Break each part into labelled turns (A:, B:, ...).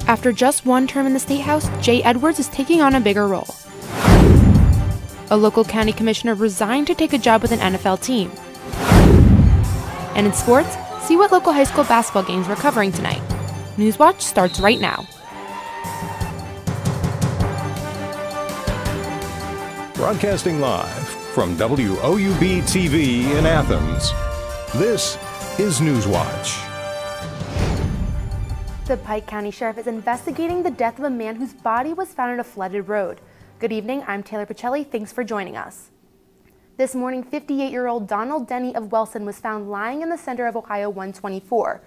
A: After just one term in the State House, Jay Edwards is taking on a bigger role. A local county commissioner resigned to take a job with an NFL team. And in sports, see what local high school basketball games we're covering tonight. Newswatch starts right now.
B: Broadcasting live from WOUB TV in Athens, this is Newswatch.
A: The Pike County Sheriff is investigating the death of a man whose body was found on a flooded road. Good evening, I'm Taylor Pacelli. Thanks for joining us. This morning, 58-year-old Donald Denny of Wellston was found lying in the center of Ohio 124.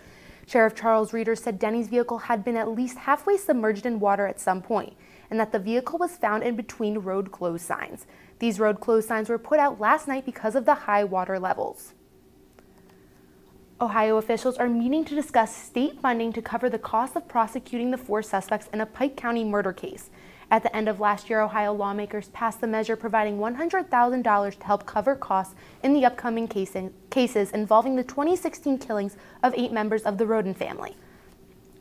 A: Sheriff Charles Reeder said Denny's vehicle had been at least halfway submerged in water at some point, and that the vehicle was found in between road closed signs. These road closed signs were put out last night because of the high water levels. Ohio officials are meeting to discuss state funding to cover the cost of prosecuting the 4 suspects in a Pike County murder case. At the end of last year, Ohio lawmakers passed the measure providing $100,000 to help cover costs in the upcoming cases involving the 2016 killings of 8 members of the Roden family.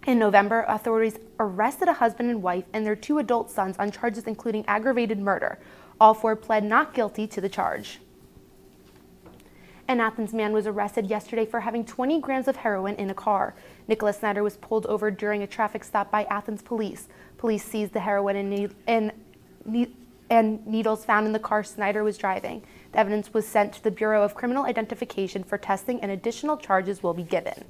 A: In November, authorities arrested a husband and wife and their 2 adult sons on charges including aggravated murder. All 4 pled not guilty to the charge. An Athens man was arrested yesterday for having 20 grams of heroin in a car. Nicholas Snyder was pulled over during a traffic stop by Athens police. Police seized the heroin and needles found in the car Snyder was driving. The evidence was sent to the Bureau of Criminal Identification for testing, and additional charges will be given.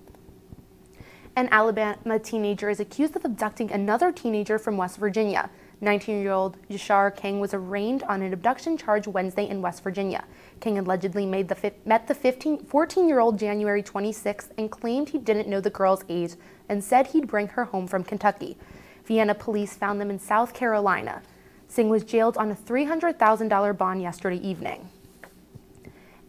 A: An Alabama teenager is accused of abducting another teenager from West Virginia. 19-year-old Yashar King was arraigned on an abduction charge Wednesday in West Virginia. King allegedly met the 14-year-old January 26th and claimed he didn't know the girl's age and said he'd bring her home from Kentucky. Vienna police found them in South Carolina. Singh was jailed on a $300,000 bond yesterday evening.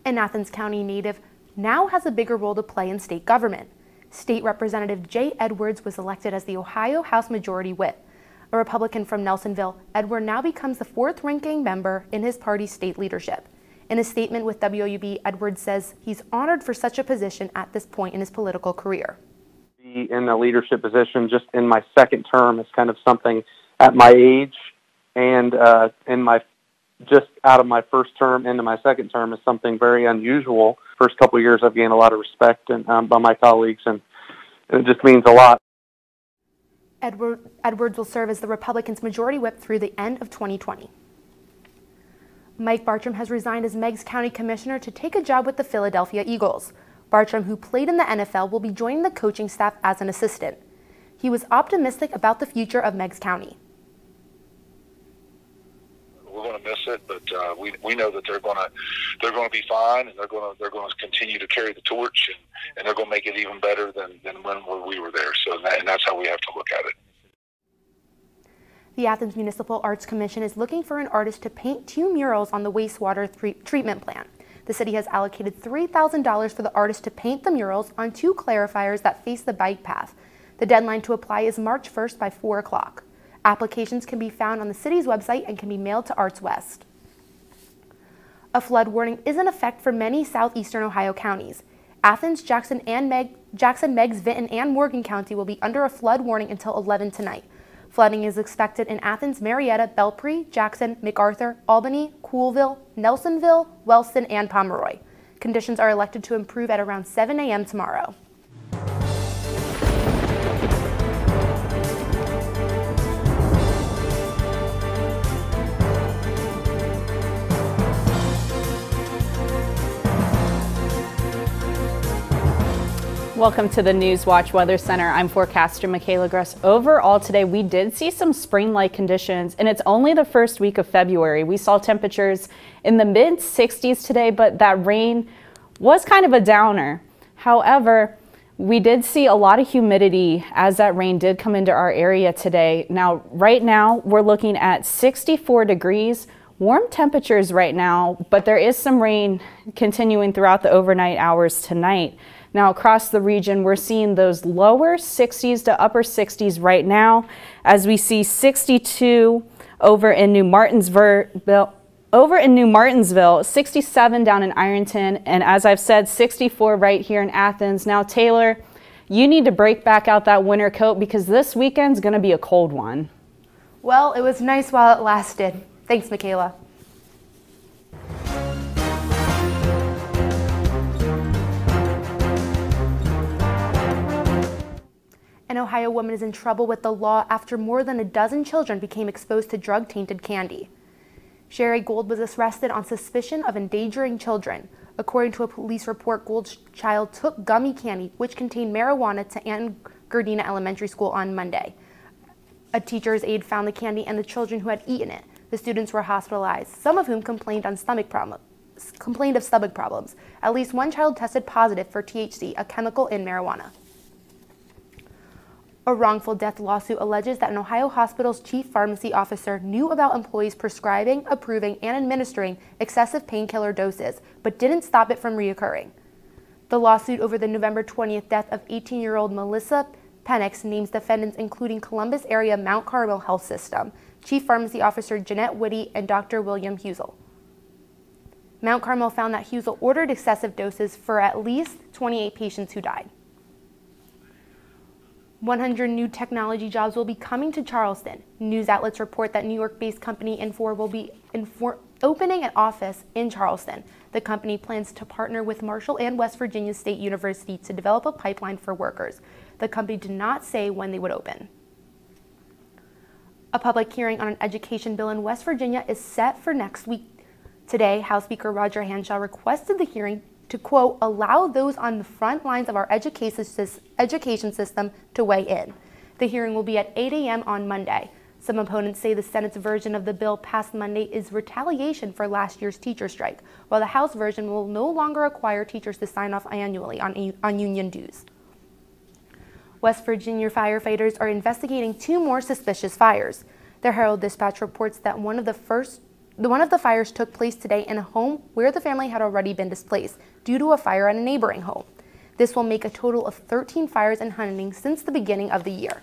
A: An Athens County native now has a bigger role to play in state government. State Representative Jay Edwards was elected as the Ohio House Majority Whip. A Republican from Nelsonville, Edward now becomes the 4th-ranking member in his party's state leadership. In a statement with WOUB, Edwards says he's honored for such a position at this point in his political career.
C: Be in a leadership position just in my 2nd term is kind of something at my age, and just out of my 1st term into my 2nd term is something very unusual. First couple of years, I've gained a lot of respect by my colleagues, and it just means a lot.
A: Edwards will serve as the Republicans' majority whip through the end of 2020. Mike Bartram has resigned as Meigs County Commissioner to take a job with the Philadelphia Eagles. Bartram, who played in the NFL, will be joining the coaching staff as an assistant. He was optimistic about the future of Meigs County.
D: We're going to miss it, but we know that they're going to be fine, and they're going to continue to carry the torch, and they're going to make it even better than when we were there. So that's how we have to look at it.
A: The Athens Municipal Arts Commission is looking for an artist to paint 2 murals on the wastewater treatment plant. The city has allocated $3,000 for the artist to paint the murals on 2 clarifiers that face the bike path. The deadline to apply is March 1st by 4 o'clock. Applications can be found on the city's website and can be mailed to Arts West. A flood warning is in effect for many southeastern Ohio counties. Athens, Jackson, Meigs, Vinton, and Morgan County will be under a flood warning until 11 tonight. Flooding is expected in Athens, Marietta, Belpre, Jackson, MacArthur, Albany, Coolville, Nelsonville, Wellston, and Pomeroy. Conditions are elected to improve at around 7 a.m. tomorrow.
E: Welcome to the Newswatch Weather Center. I'm forecaster Michaela Gruss. Overall today, we did see some spring-like conditions, and it's only the first week of February. We saw temperatures in the mid-60s today, but that rain was kind of a downer. However, we did see a lot of humidity as that rain did come into our area today. Now, right now, we're looking at 64 degrees. Warm temperatures right now, but there is some rain continuing throughout the overnight hours tonight. Now across the region, we're seeing those lower 60s to upper 60s right now, as we see 62 over in New Martinsville, 67 down in Ironton, and as I've said, 64 right here in Athens. Now Taylor, You need to break back out that winter coat because this weekend's going to be a cold one.
A: Well, it was nice while it lasted. Thanks, Michaela. An Ohio woman is in trouble with the law after more than a dozen children became exposed to drug-tainted candy. Sherry Gold was arrested on suspicion of endangering children. According to a police report, Gold's child took gummy candy, which contained marijuana, to Ann Gardena Elementary School on Monday. A teacher's aide found the candy and the children who had eaten it. The students were hospitalized, some of whom complained of stomach problems. At least one child tested positive for THC, a chemical in marijuana. A wrongful death lawsuit alleges that an Ohio hospital's chief pharmacy officer knew about employees prescribing, approving, and administering excessive painkiller doses, but didn't stop it from reoccurring. The lawsuit over the November 20th death of 18-year-old Melissa Penix names defendants including Columbus area Mount Carmel Health System, Chief Pharmacy Officer Jeanette Whitty, and Dr. William Husel. Mount Carmel found that Husel ordered excessive doses for at least 28 patients who died. 100 new technology jobs will be coming to Charleston. News outlets report that New York-based company Infor will be opening an office in Charleston. The company plans to partner with Marshall and West Virginia State University to develop a pipeline for workers. The company did not say when they would open. A public hearing on an education bill in West Virginia is set for next week. Today, House Speaker Roger Hanshaw requested the hearing to, quote, allow those on the front lines of our education system to weigh in. The hearing will be at 8 a.m. on Monday. Some opponents say the Senate's version of the bill passed Monday is retaliation for last year's teacher strike, while the House version will no longer require teachers to sign off annually on union dues. West Virginia firefighters are investigating 2 more suspicious fires. The Herald Dispatch reports that one of the fires took place today in a home where the family had already been displaced due to a fire at a neighboring home. This will make a total of 13 fires in Huntington since the beginning of the year.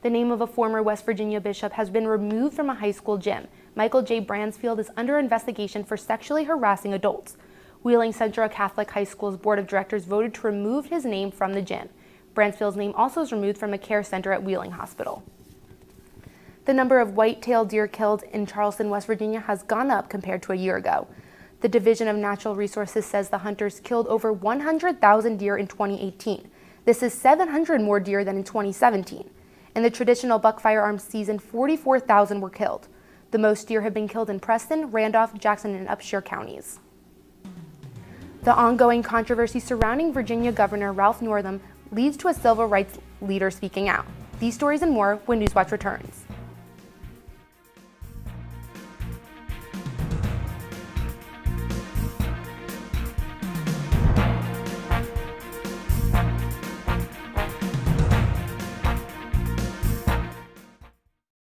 A: The name of a former West Virginia bishop has been removed from a high school gym. Michael J. Bransfield is under investigation for sexually harassing adults. Wheeling Central Catholic High School's board of directors voted to remove his name from the gym. Bransfield's name also is removed from a care center at Wheeling Hospital. The number of white-tailed deer killed in Charleston, West Virginia has gone up compared to a year ago. The Division of Natural Resources says the hunters killed over 100,000 deer in 2018. This is 700 more deer than in 2017. In the traditional buck firearms season, 44,000 were killed. The most deer have been killed in Preston, Randolph, Jackson, and Upshur counties. The ongoing controversy surrounding Virginia Governor Ralph Northam leads to a civil rights leader speaking out. These stories and more when Newswatch returns.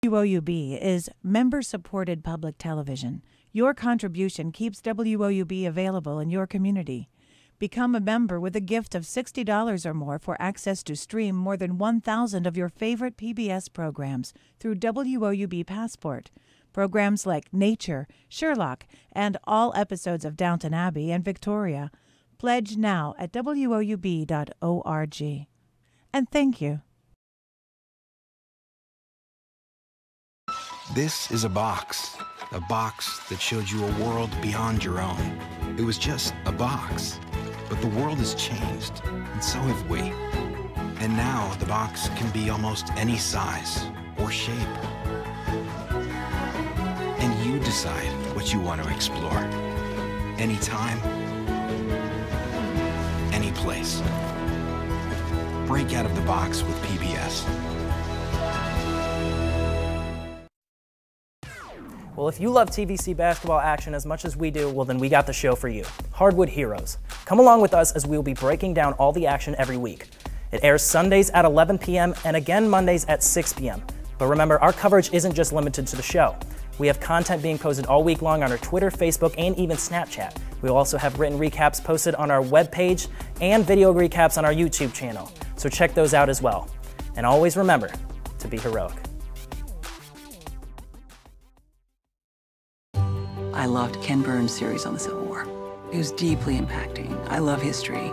F: WOUB is member-supported public television. Your contribution keeps WOUB available in your community. Become a member with a gift of $60 or more for access to stream more than 1,000 of your favorite PBS programs through WOUB Passport. Programs like Nature, Sherlock, and all episodes of Downton Abbey and Victoria. Pledge now at WOUB.org. And thank you.
G: This is a box that showed you a world beyond your own. It was just a box, but the world has changed, and so have we. And now the box can be almost any size or shape. And you decide what you want to explore. Anytime, any place. Break out of the box with PBS.
H: Well, if you love TVC basketball action as much as we do, well then we got the show for you, Hardwood Heroes. Come along with us as we will be breaking down all the action every week. It airs Sundays at 11 p.m. and again Mondays at 6 p.m. But remember, our coverage isn't just limited to the show. We have content being posted all week long on our Twitter, Facebook, and even Snapchat. We also have written recaps posted on our webpage and video recaps on our YouTube channel. So check those out as well. And always remember to be heroic.
I: I loved Ken Burns' series on the Civil War. It was deeply impacting. I love history.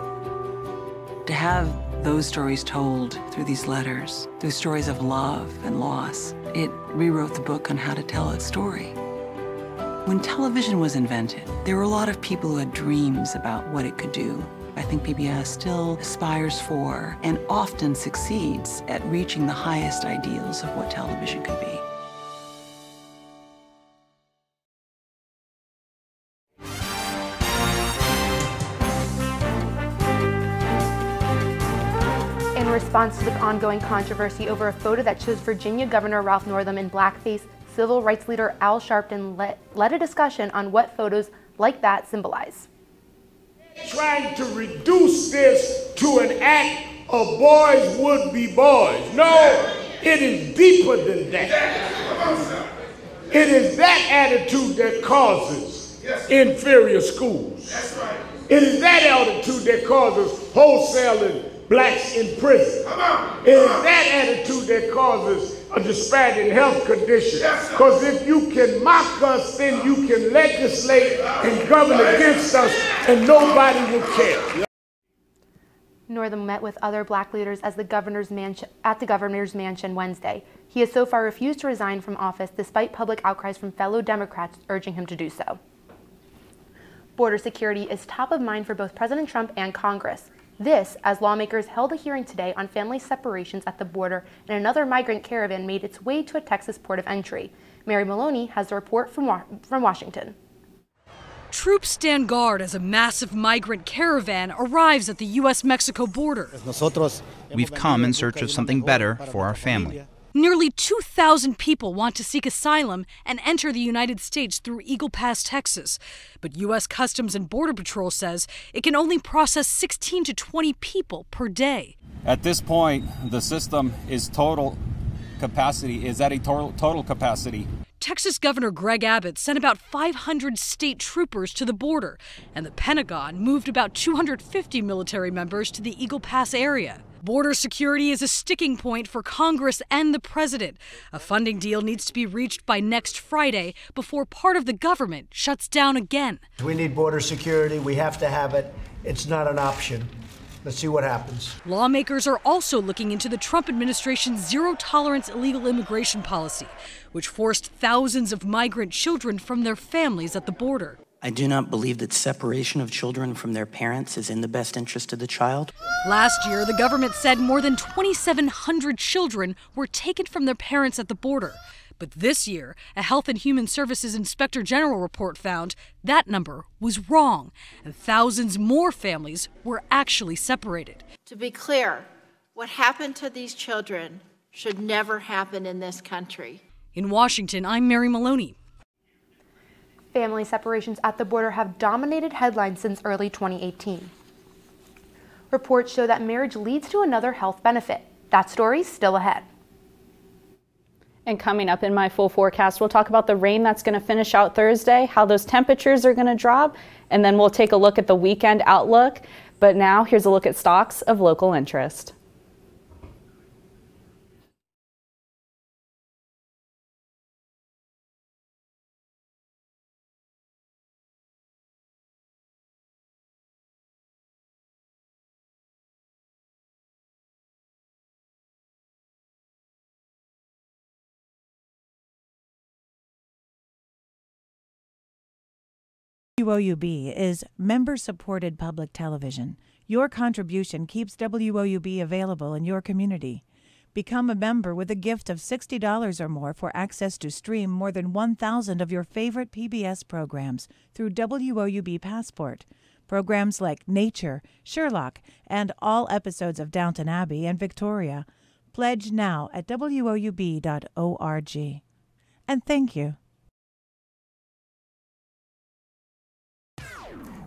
I: To have those stories told through these letters, through stories of love and loss, it rewrote the book on how to tell a story. When television was invented, there were a lot of people who had dreams about what it could do. I think PBS still aspires for and often succeeds at reaching the highest ideals of what television could be.
A: In response to the ongoing controversy over a photo that shows Virginia Governor Ralph Northam in blackface, civil rights leader Al Sharpton led a discussion on what photos like that symbolize.
J: Trying to reduce this to an act of boys would be boys. No, it is deeper than that. It is that attitude that causes inferior schools. It is that attitude that causes wholesaling blacks in prison. It is that attitude that causes a disparity in health conditions. Because if you can mock us, then you can legislate and govern against us, and nobody will care.
A: Northam met with other black leaders at the governor's mansion Wednesday. He has so far refused to resign from office despite public outcries from fellow Democrats urging him to do so. Border security is top of mind for both President Trump and Congress. This, as lawmakers held a hearing today on family separations at the border and another migrant caravan made its way to a Texas port of entry. Mary Maloney has a report from Washington.
K: Troops stand guard as a massive migrant caravan arrives at the U.S.-Mexico border.
L: We've come in search of something better for our family.
K: Nearly 2,000 people want to seek asylum and enter the United States through Eagle Pass, Texas. But U.S. Customs and Border Patrol says it can only process 16 to 20 people per day.
M: At this point, the system is at a total capacity.
K: Texas Governor Greg Abbott sent about 500 state troopers to the border, and the Pentagon moved about 250 military members to the Eagle Pass area. Border security is a sticking point for Congress and the president. A funding deal needs to be reached by next Friday before part of the government shuts down again.
N: We need border security. We have to have it. It's not an option. Let's see what happens.
K: Lawmakers are also looking into the Trump administration's zero-tolerance illegal immigration policy, which forced thousands of migrant children from their families at the border.
O: I do not believe that separation of children from their parents is in the best interest of the child.
K: Last year, the government said more than 2,700 children were taken from their parents at the border. But this year, a Health and Human Services Inspector General report found that number was wrong, and thousands more families were actually separated.
P: To be clear, what happened to these children should never happen in this country.
K: In Washington, I'm Mary Maloney.
A: Family separations at the border have dominated headlines since early 2018. Reports show that marriage leads to another health benefit. That story's still ahead.
E: And coming up in my full forecast, we'll talk about the rain that's going to finish out Thursday, how those temperatures are going to drop, and then we'll take a look at the weekend outlook. But now here's a look at stocks of local interest.
F: WOUB is member-supported public television. Your contribution keeps WOUB available in your community. Become a member with a gift of $60 or more for access to stream more than 1,000 of your favorite PBS programs through WOUB Passport. Programs like Nature, Sherlock, and all episodes of Downton Abbey and Victoria. Pledge now at WOUB.org. And thank you.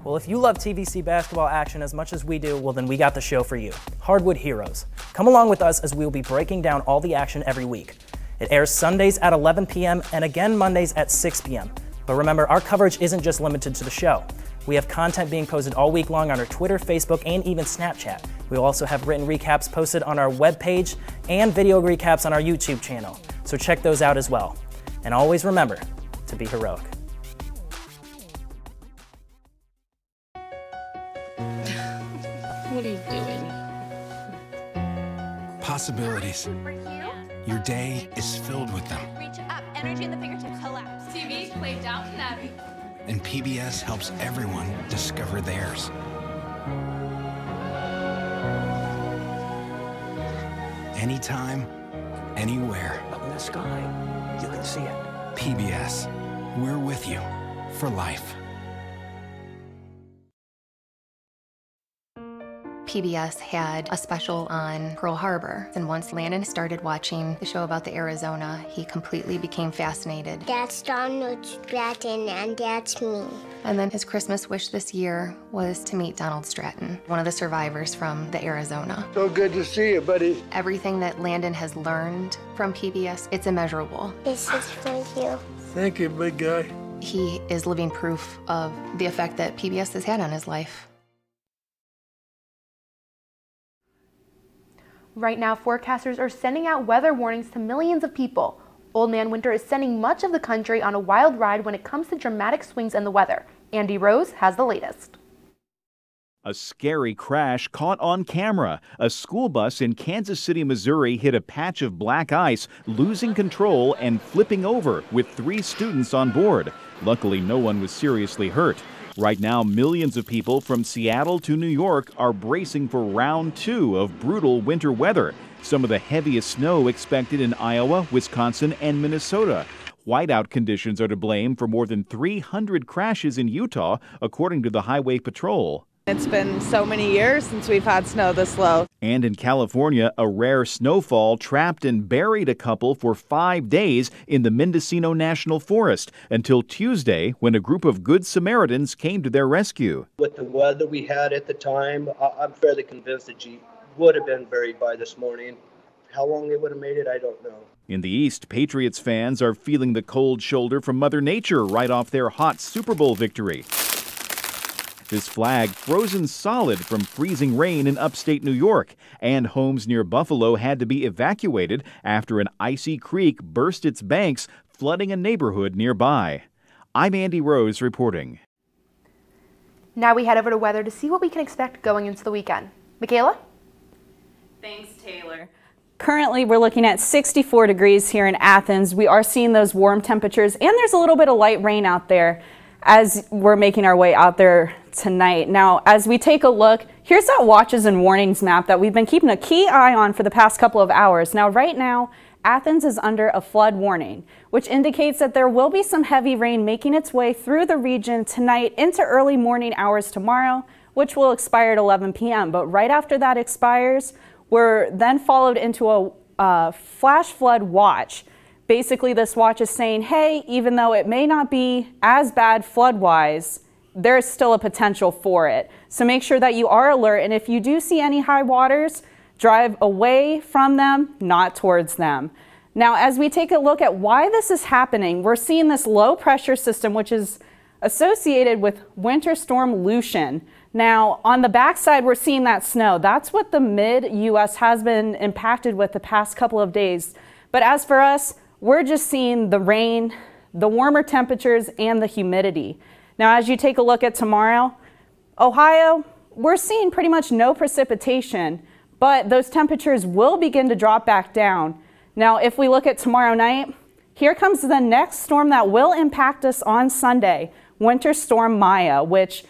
H: Well, if you love TVC basketball action as much as we do, well then we got the show for you. Hardwood Heroes. Come along with us as we will be breaking down all the action every week. It airs Sundays at 11 p.m. and again Mondays at 6 p.m. But remember, our coverage isn't just limited to the show. We have content being posted all week long on our Twitter, Facebook, and even Snapchat. We will also have written recaps posted on our webpage and video recaps on our YouTube channel. So check those out as well. And always remember to be heroic.
P: What are you doing?
G: Possibilities. Your day is filled with them.
Q: Reach up, energy in the fingertips, collapse. TV, play Downton Abbey.
G: And PBS helps everyone discover theirs. Anytime, anywhere.
R: Up in the sky, you can see it.
G: PBS, we're with you for life.
S: PBS had a special on Pearl Harbor, and once Landon started watching the show about the Arizona, he completely became fascinated.
T: That's Donald Stratton, and that's me.
S: And then his Christmas wish this year was to meet Donald Stratton, one of the survivors from the Arizona.
N: So good to see you, buddy.
S: Everything that Landon has learned from PBS, it's immeasurable.
T: This is for you.
N: Thank you, big guy.
S: He is living proof of the effect that PBS has had on his life.
A: Right now, forecasters are sending out weather warnings to millions of people. Old Man Winter is sending much of the country on a wild ride when it comes to dramatic swings in the weather. Andy Rose has the latest.
U: A scary crash caught on camera. A school bus in Kansas City, Missouri hit a patch of black ice, losing control and flipping over with 3 students on board. Luckily, no one was seriously hurt. Right now, millions of people from Seattle to New York are bracing for round 2 of brutal winter weather. Some of the heaviest snow expected in Iowa, Wisconsin, and Minnesota. Whiteout conditions are to blame for more than 300 crashes in Utah, according to the Highway Patrol.
V: It's been so many years since we've had snow this low.
U: And in California, a rare snowfall trapped and buried a couple for 5 days in the Mendocino National Forest until Tuesday, when a group of Good Samaritans came to their rescue.
W: With the weather we had at the time, I'm fairly convinced that she would have been buried by this morning. How long they would have made it, I don't know.
U: In the East, Patriots fans are feeling the cold shoulder from Mother Nature right off their hot Super Bowl victory. This flag frozen solid from freezing rain in upstate New York, and homes near Buffalo had to be evacuated after an icy creek burst its banks, flooding a neighborhood nearby. I'm Andy Rose reporting.
A: Now we head over to weather to see what we can expect going into the weekend. Michaela?
E: Thanks, Taylor. Currently, we're looking at 64 degrees here in Athens. We are seeing those warm temperatures, and there's a little bit of light rain out there as we're making our way out there tonight. Now, as we take a look, here's that watches and warnings map that we've been keeping a key eye on for the past couple of hours. Now, right now, Athens is under a flood warning, which indicates that there will be some heavy rain making its way through the region tonight into early morning hours tomorrow, which will expire at 11 p.m. But right after that expires, we're then followed into a flash flood watch. Basically, this watch is saying, hey, even though it may not be as bad flood-wise, there's still a potential for it. So make sure that you are alert, and if you do see any high waters, drive away from them, not towards them. Now, as we take a look at why this is happening, we're seeing this low pressure system, which is associated with Winter Storm Lucian. Now, on the backside, we're seeing that snow. That's what the mid-U.S. has been impacted with the past couple of days. But as for us, we're just seeing the rain, the warmer temperatures, and the humidity. Now, as you take a look at tomorrow, Ohio, we're seeing pretty much no precipitation, but those temperatures will begin to drop back down. Now, if we look at tomorrow night, here comes the next storm that will impact us on Sunday, Winter Storm Maya, which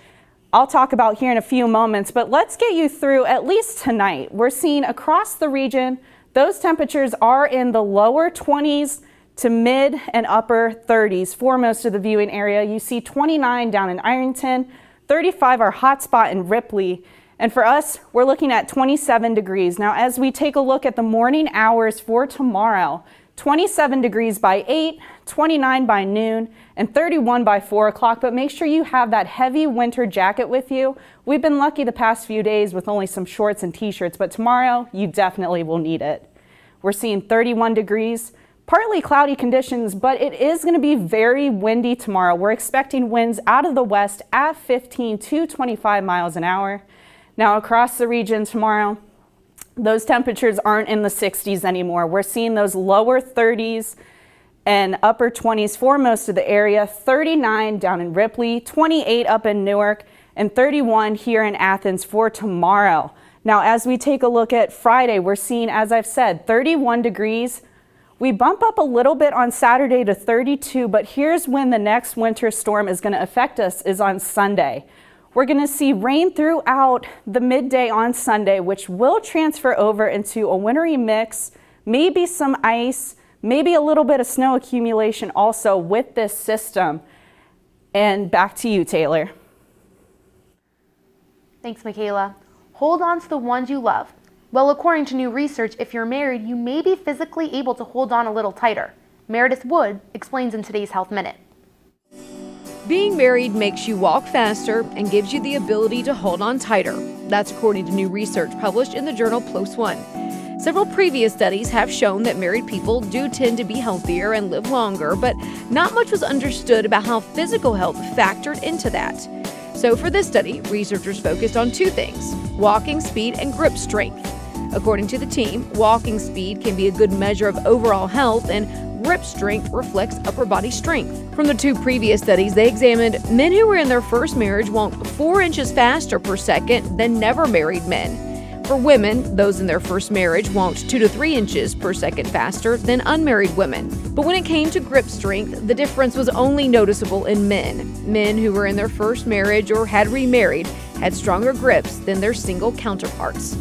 E: I'll talk about here in a few moments, but let's get you through at least tonight. We're seeing across the region, those temperatures are in the lower 20s to mid and upper 30s for most of the viewing area. You see 29 down in Ironton, 35 our hotspot in Ripley, and for us, we're looking at 27 degrees. Now, as we take a look at the morning hours for tomorrow, 27 degrees by 8, 29 by noon, and 31 by 4 o'clock, but make sure you have that heavy winter jacket with you. We've been lucky the past few days with only some shorts and t-shirts, but tomorrow you definitely will need it. We're seeing 31 degrees, partly cloudy conditions, but it is going to be very windy tomorrow. We're expecting winds out of the west at 15 to 25 miles an hour. Now, across the region tomorrow, those temperatures aren't in the 60s anymore. We're seeing those lower 30s and upper 20s for most of the area, 39 down in Ripley, 28 up in Newark, and 31 here in Athens for tomorrow. Now, as we take a look at Friday, we're seeing, as I've said, 31 degrees. We bump up a little bit on Saturday to 32, but here's when the next winter storm is going to affect us, is on Sunday. We're going to see rain throughout the midday on Sunday, which will transfer over into a wintry mix, maybe some ice, maybe a little bit of snow accumulation also with this system. And back to you, Taylor.
A: Thanks, Michaela. Hold on to the ones you love. Well, according to new research, if you're married, you may be physically able to hold on a little tighter. Meredith Wood explains in today's Health Minute.
B: Being married makes you walk faster and gives you the ability to hold on tighter. That's according to new research published in the journal PLOS ONE. Several previous studies have shown that married people do tend to be healthier and live longer, but not much was understood about how physical health factored into that. So for this study, researchers focused on two things: walking speed and grip strength. According to the team, walking speed can be a good measure of overall health, and grip strength reflects upper body strength. From the two previous studies, they examined men who were in their first marriage walked 4 inches faster per second than never married men. For women, those in their first marriage walked 2 to 3 inches per second faster than unmarried women. But when it came to grip strength, the difference was only noticeable in men. Men who were in their first marriage or had remarried had stronger grips than their single counterparts.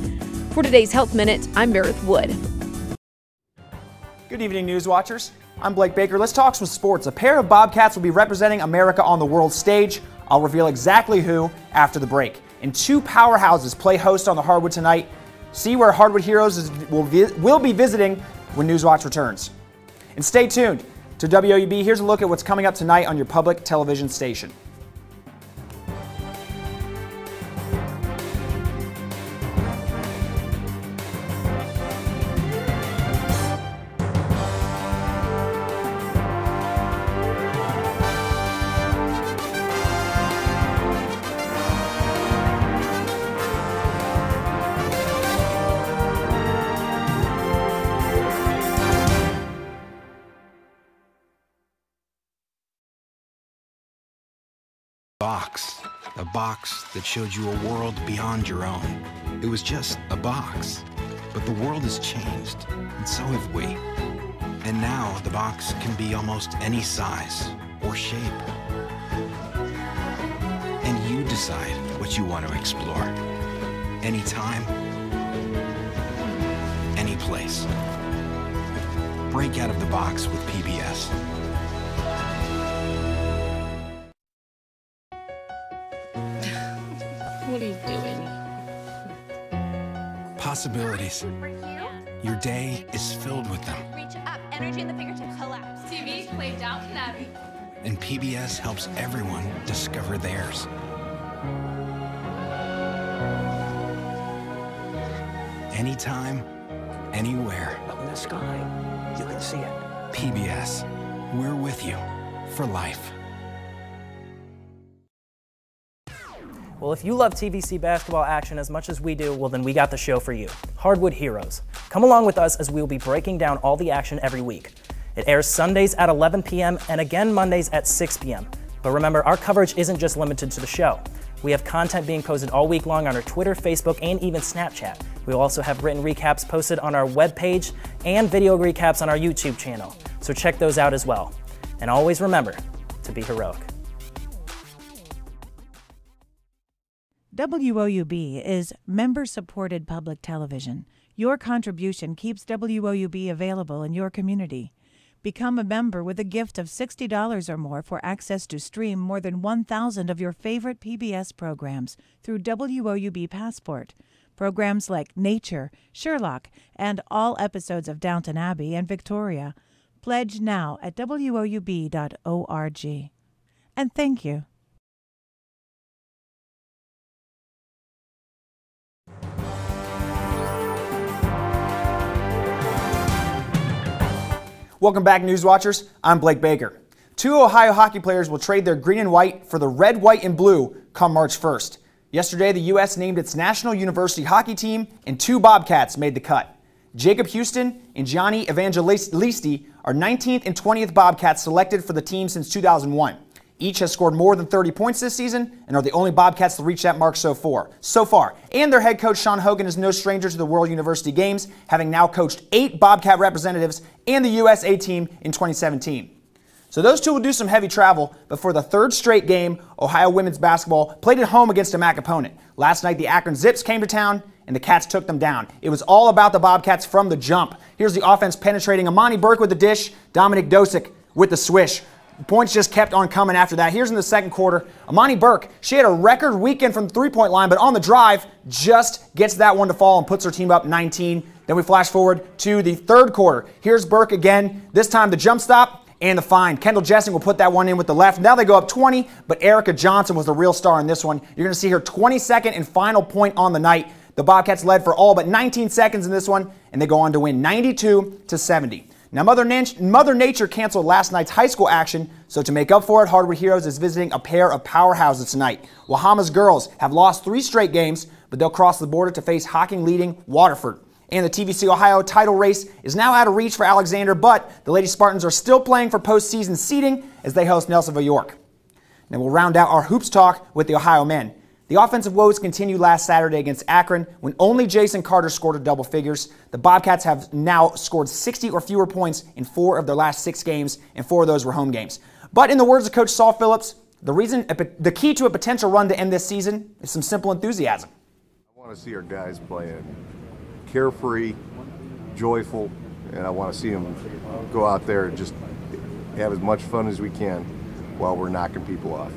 B: For today's Health Minute, I'm Meredith Wood.
C: Good evening, News Watchers. I'm Blake Baker. Let's talk some sports. A pair of Bobcats will be representing America on the world stage. I'll reveal exactly who after the break. And two powerhouses play host on the Hardwood tonight. See where Hardwood Heroes will be visiting when Newswatch returns. And stay tuned to WOUB. Here's a look at what's coming up tonight on your public television station.
G: A box that showed you a world beyond your own. It was just a box, but the world has changed, and so have we. And now the box can be almost any size or shape. And you decide what you want to explore. Anytime, any place. Break out of the box with PBS.
D: What are you doing?
G: Possibilities. Your day is filled with them.
Q: Reach up, energy in the fingertips, collapse. TV, play Downton Abbey.
G: And PBS helps everyone discover theirs. Anytime, anywhere.
R: Up in the sky, you can see it.
G: PBS. We're with you for life.
H: Well, if you love TVC basketball action as much as we do, well, then we got the show for you. Hardwood Heroes. Come along with us as we'll be breaking down all the action every week. It airs Sundays at 11 p.m. and again Mondays at 6 p.m. But remember, our coverage isn't just limited to the show. We have content being posted all week long on our Twitter, Facebook, and even Snapchat. We'll also have written recaps posted on our webpage and video recaps on our YouTube channel. So check those out as well. And always remember to be heroic.
F: WOUB is member-supported public television. Your contribution keeps WOUB available in your community. Become a member with a gift of $60 or more for access to stream more than 1,000 of your favorite PBS programs through WOUB Passport. Programs like Nature, Sherlock, and all episodes of Downton Abbey and Victoria. Pledge now at WOUB.org. And thank you.
C: Welcome back, News Watchers. I'm Blake Baker. Two Ohio hockey players will trade their green and white for the red, white, and blue come March 1st. Yesterday, the U.S. named its national university hockey team, and two Bobcats made the cut. Jacob Houston and Gianni Evangelisti are 19th and 20th Bobcats selected for the team since 2001. Each has scored more than 30 points this season and are the only Bobcats to reach that mark so far. And their head coach, Sean Hogan, is no stranger to the World University Games, having now coached 8 Bobcat representatives and the USA team in 2017. So those two will do some heavy travel, but for the 3rd straight game, Ohio women's basketball played at home against a MAC opponent. Last night, the Akron Zips came to town, and the Cats took them down. It was all about the Bobcats from the jump. Here's the offense penetrating. Amani Burke with the dish, Dominic Dosick with the swish. The points just kept on coming after that. Here's in the second quarter, Amani Burke, she had a record weekend from the three-point line, but on the drive, just gets that one to fall and puts her team up 19. Then we flash forward to the 3rd quarter. Here's Burke again, this time the jump stop and the find. Kendall Jessing will put that one in with the left. Now they go up 20, but Erica Johnson was the real star in this one. You're going to see her 22nd and final point on the night. The Bobcats led for all but 19 seconds in this one, and they go on to win 92-70. Now, Mother Nature canceled last night's high school action, so to make up for it, Hardwood Heroes is visiting a pair of powerhouses tonight. Wahama's girls have lost 3 straight games, but they'll cross the border to face Hocking-leading Waterford. And the TVC Ohio title race is now out of reach for Alexander, but the Lady Spartans are still playing for postseason seeding as they host Nelsonville York. Then we'll round out our hoops talk with the Ohio men. The offensive woes continued last Saturday against Akron when only Jason Carter scored a double figures. The Bobcats have now scored 60 or fewer points in 4 of their last 6 games, and 4 of those were home games. But in the words of Coach Saul Phillips, the key to a potential run to end this season is some simple enthusiasm.
D: I want to see our guys playing carefree, joyful, and I want to see them go out there and just have as much fun as we can while we're knocking people off.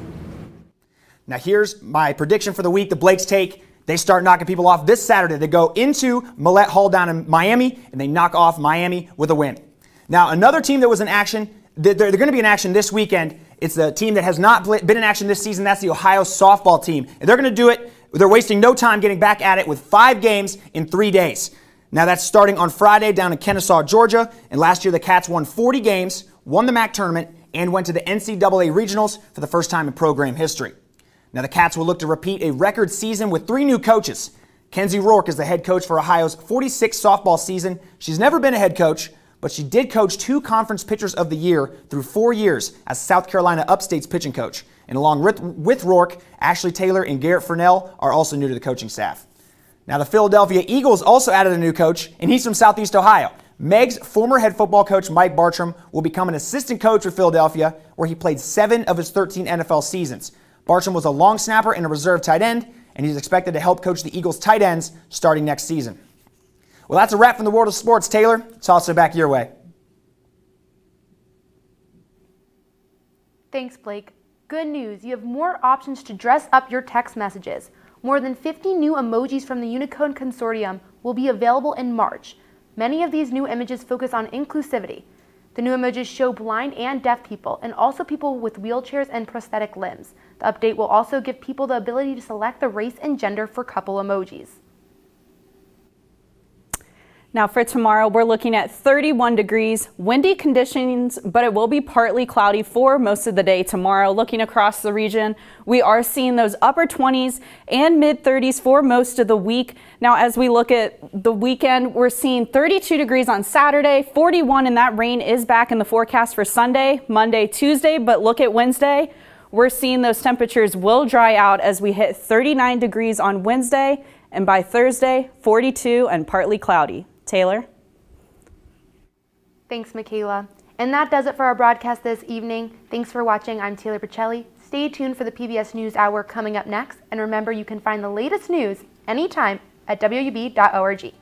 C: Now here's my prediction for the week, the Blake's Take. They start knocking people off this Saturday. They go into Millette Hall down in Miami, and they knock off Miami with a win. Now another team that was in action, they're going to be in action this weekend. It's the team that has not been in action this season. That's the Ohio softball team. And they're going to do it. They're wasting no time getting back at it with 5 games in 3 days. Now that's starting on Friday down in Kennesaw, Georgia. And last year the Cats won 40 games, won the MAC tournament, and went to the NCAA regionals for the first time in program history. Now the Cats will look to repeat a record season with 3 new coaches. Kenzie Rourke is the head coach for Ohio's 46th softball season. She's never been a head coach, but she did coach 2 Conference Pitchers of the Year through 4 years as South Carolina Upstate's pitching coach. And along with Rourke, Ashley Taylor and Garrett Furnell are also new to the coaching staff. Now the Philadelphia Eagles also added a new coach, and he's from Southeast Ohio. Meg's former head football coach Mike Bartram will become an assistant coach with Philadelphia, where he played 7 of his 13 NFL seasons. Bartram was a long snapper and a reserve tight end, and he's expected to help coach the Eagles tight ends starting next season. Well, that's a wrap from the world of sports. Taylor, toss it back your way.
A: Thanks, Blake. Good news, you have more options to dress up your text messages. More than 50 new emojis from the Unicode Consortium will be available in March. Many of these new images focus on inclusivity. The new emojis show blind and deaf people, and also people with wheelchairs and prosthetic limbs. The update will also give people the ability to select the race and gender for couple emojis.
E: Now for tomorrow, we're looking at 31 degrees, windy conditions, but it will be partly cloudy for most of the day tomorrow. Looking across the region, we are seeing those upper 20s and mid 30s for most of the week. Now, as we look at the weekend, we're seeing 32 degrees on Saturday, 41, and that rain is back in the forecast for Sunday, Monday, Tuesday, but look at Wednesday. We're seeing those temperatures will dry out as we hit 39 degrees on Wednesday, and by Thursday, 42 and partly cloudy. Taylor?
A: Thanks, Michaela. And that does it for our broadcast this evening. Thanks for watching. I'm Taylor Pacelli. Stay tuned for the PBS News Hour coming up next. And remember, you can find the latest news anytime at WOUB.org.